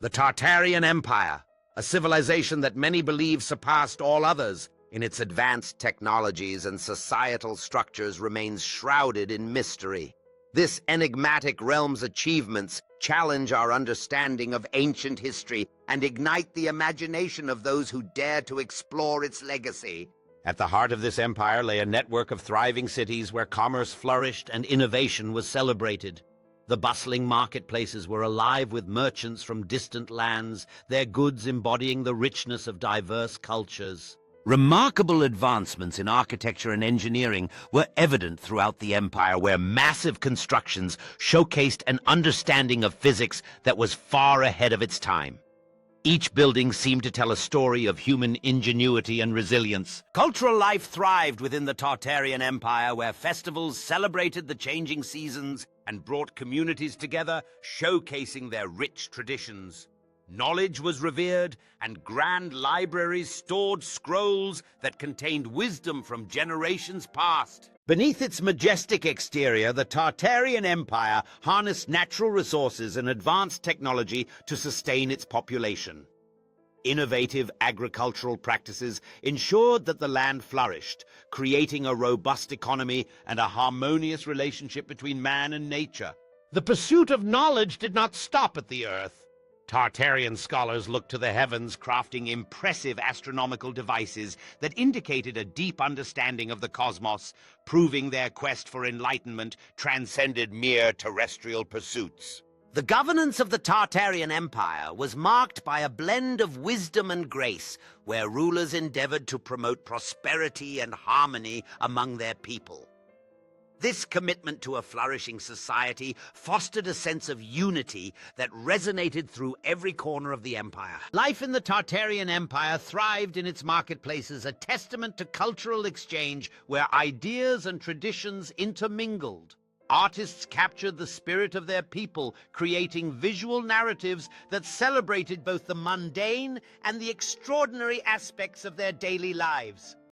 The Tartarian Empire, a civilization that many believe surpassed all others in its advanced technologies and societal structures, remains shrouded in mystery. This enigmatic realm's achievements challenge our understanding of ancient history and ignite the imagination of those who dare to explore its legacy. At the heart of this empire lay a network of thriving cities where commerce flourished and innovation was celebrated. The bustling marketplaces were alive with merchants from distant lands, their goods embodying the richness of diverse cultures. Remarkable advancements in architecture and engineering were evident throughout the empire, where massive constructions showcased an understanding of physics that was far ahead of its time. Each building seemed to tell a story of human ingenuity and resilience. Cultural life thrived within the Tartarian Empire, where festivals celebrated the changing seasons and brought communities together, showcasing their rich traditions. Knowledge was revered, and grand libraries stored scrolls that contained wisdom from generations past. Beneath its majestic exterior, the Tartarian Empire harnessed natural resources and advanced technology to sustain its population. Innovative agricultural practices ensured that the land flourished, creating a robust economy and a harmonious relationship between man and nature. The pursuit of knowledge did not stop at the earth. Tartarian scholars looked to the heavens, crafting impressive astronomical devices that indicated a deep understanding of the cosmos, proving their quest for enlightenment transcended mere terrestrial pursuits. The governance of the Tartarian Empire was marked by a blend of wisdom and grace, where rulers endeavored to promote prosperity and harmony among their people. This commitment to a flourishing society fostered a sense of unity that resonated through every corner of the empire. Life in the Tartarian Empire thrived in its marketplaces, a testament to cultural exchange where ideas and traditions intermingled. Artists captured the spirit of their people, creating visual narratives that celebrated both the mundane and the extraordinary aspects of their daily lives.